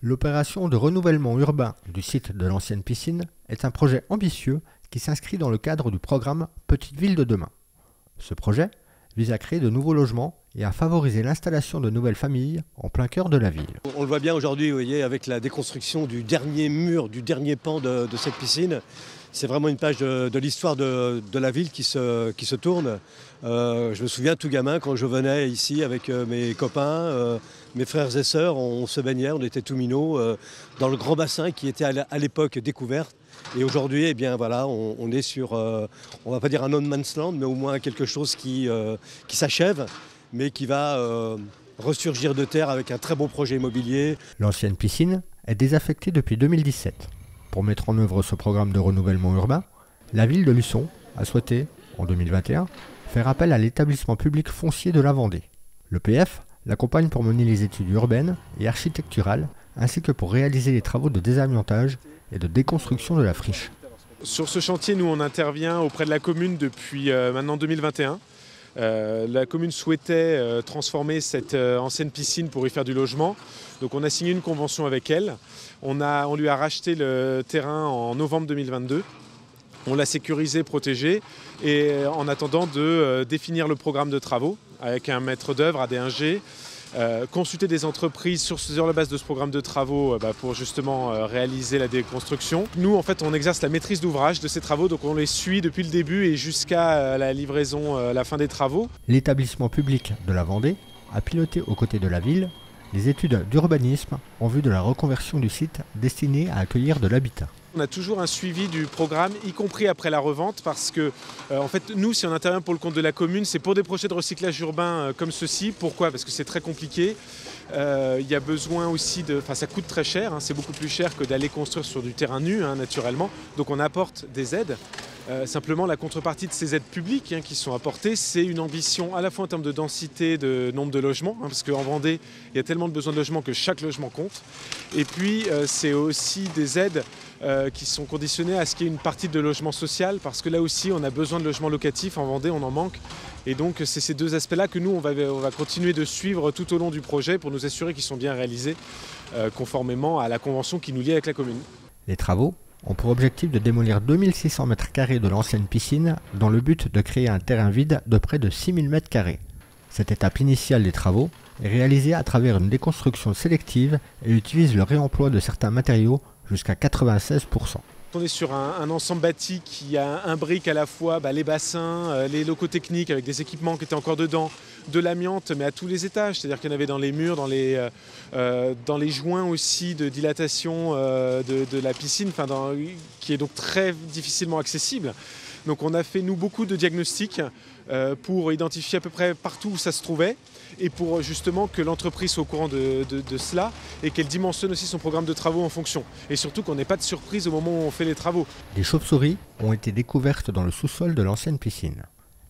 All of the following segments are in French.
L'opération de renouvellement urbain du site de l'ancienne piscine est un projet ambitieux qui s'inscrit dans le cadre du programme Petite Ville de demain. Ce projet vise à créer de nouveaux logements et à favoriser l'installation de nouvelles familles en plein cœur de la ville. On le voit bien aujourd'hui, vous voyez, avec la déconstruction du dernier mur, du dernier pan de cette piscine. C'est vraiment une page de l'histoire de la ville qui se tourne. Je me souviens tout gamin quand je venais ici avec mes copains, mes frères et sœurs, on se baignait, on était tout minots dans le grand bassin qui était à l'époque découvert. Et aujourd'hui, eh bien voilà, on est sur, on va pas dire un no man's land, mais au moins quelque chose qui s'achève, mais qui va ressurgir de terre avec un très beau projet immobilier. L'ancienne piscine est désaffectée depuis 2017. Pour mettre en œuvre ce programme de renouvellement urbain, la ville de Luçon a souhaité, en 2021, faire appel à l'établissement public foncier de la Vendée. L'EPF l'accompagne pour mener les études urbaines et architecturales, ainsi que pour réaliser les travaux de désamiantage et de déconstruction de la friche. Sur ce chantier, nous on intervient auprès de la commune depuis maintenant 2021. La commune souhaitait transformer cette ancienne piscine pour y faire du logement. Donc on a signé une convention avec elle. On lui a racheté le terrain en novembre 2022. On l'a sécurisé, protégé, et en attendant de définir le programme de travaux avec un maître d'œuvre, AD1G, consulter des entreprises sur la base de ce programme de travaux pour justement réaliser la déconstruction. Nous, en fait, on exerce la maîtrise d'ouvrage de ces travaux, donc on les suit depuis le début et jusqu'à la livraison, la fin des travaux. L'établissement public de la Vendée a piloté aux côtés de la ville les études d'urbanisme en vue de la reconversion du site destiné à accueillir de l'habitat. On a toujours un suivi du programme, y compris après la revente, parce que en fait, nous, si on intervient pour le compte de la commune, c'est pour des projets de recyclage urbain comme ceci. Pourquoi ? Parce que c'est très compliqué. Il y a besoin aussi de... Enfin, ça coûte très cher, c'est beaucoup plus cher que d'aller construire sur du terrain nu, naturellement. Donc on apporte des aides. Simplement, la contrepartie de ces aides publiques qui sont apportées, c'est une ambition à la fois en termes de densité, de nombre de logements, parce qu'en Vendée, il y a tellement de besoins de logements que chaque logement compte. Et puis, c'est aussi des aides qui sont conditionnées à ce qu'il y ait une partie de logement social, parce que là aussi, on a besoin de logements locatifs. En Vendée, on en manque. Et donc, c'est ces deux aspects-là que nous, on va continuer de suivre tout au long du projet pour nous assurer qu'ils sont bien réalisés, conformément à la convention qui nous lie avec la commune. Les travaux ont pour objectif de démolir 2600 m² de l'ancienne piscine dans le but de créer un terrain vide de près de 6000 m². Cette étape initiale des travaux est réalisée à travers une déconstruction sélective et utilise le réemploi de certains matériaux jusqu'à 96%. On est sur un ensemble bâti qui imbrique à la fois les bassins, les locaux techniques avec des équipements qui étaient encore dedans, de l'amiante mais à tous les étages, c'est-à-dire qu'il y en avait dans les murs, dans les joints aussi de dilatation de la piscine, qui est donc très difficilement accessible. Donc on a fait nous beaucoup de diagnostics pour identifier à peu près partout où ça se trouvait et pour justement que l'entreprise soit au courant de cela et qu'elle dimensionne aussi son programme de travaux en fonction. Et surtout qu'on n'ait pas de surprise au moment où on fait les travaux. Des chauves-souris ont été découvertes dans le sous-sol de l'ancienne piscine.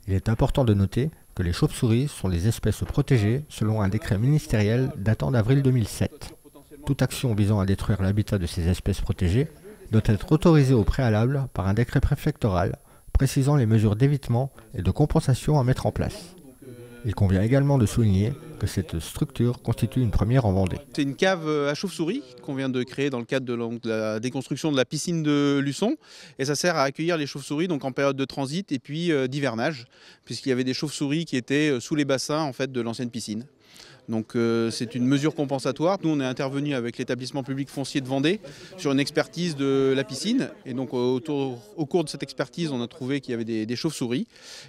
Il est important de noter que les chauves-souris sont des espèces protégées selon un décret ministériel datant d'avril 2007. Toute action visant à détruire l'habitat de ces espèces protégées doit être autorisée au préalable par un décret préfectoral précisant les mesures d'évitement et de compensation à mettre en place. Il convient également de souligner que cette structure constitue une première en Vendée. C'est une cave à chauves-souris qu'on vient de créer dans le cadre de la déconstruction de la piscine de Luçon. Et ça sert à accueillir les chauves-souris donc en période de transit et puis d'hivernage, puisqu'il y avait des chauves-souris qui étaient sous les bassins en fait, de l'ancienne piscine. Donc c'est une mesure compensatoire. Nous, on est intervenu avec l'établissement public foncier de Vendée sur une expertise de la piscine. Et donc au cours de cette expertise, on a trouvé qu'il y avait des chauves-souris.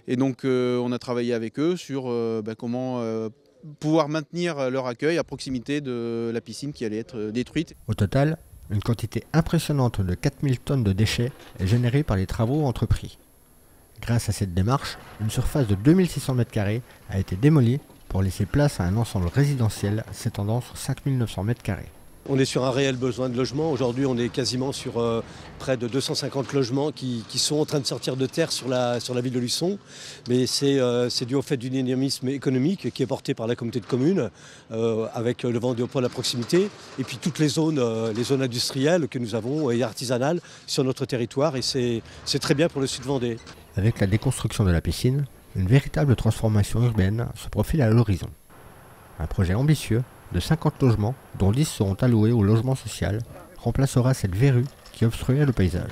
Et donc on a travaillé avec eux sur comment pouvoir maintenir leur accueil à proximité de la piscine qui allait être détruite. Au total, une quantité impressionnante de 4000 tonnes de déchets est générée par les travaux entrepris. Grâce à cette démarche, une surface de 2600 m² a été démolie pour laisser place à un ensemble résidentiel s'étendant sur 5900 m². On est sur un réel besoin de logement. Aujourd'hui, on est quasiment sur près de 250 logements qui sont en train de sortir de terre sur la ville de Luçon. Mais c'est dû au fait du dynamisme économique qui est porté par la communauté de communes avec le Vendée au pôle à proximité et puis toutes les zones industrielles que nous avons et artisanales sur notre territoire. Et c'est très bien pour le sud Vendée. Avec la déconstruction de la piscine, une véritable transformation urbaine se profile à l'horizon. Un projet ambitieux de 50 logements, dont 10 seront alloués au logement social, remplacera cette verrue qui obstruait le paysage.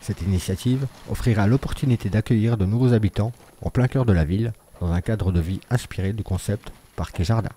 Cette initiative offrira l'opportunité d'accueillir de nouveaux habitants en plein cœur de la ville, dans un cadre de vie inspiré du concept parc et jardin.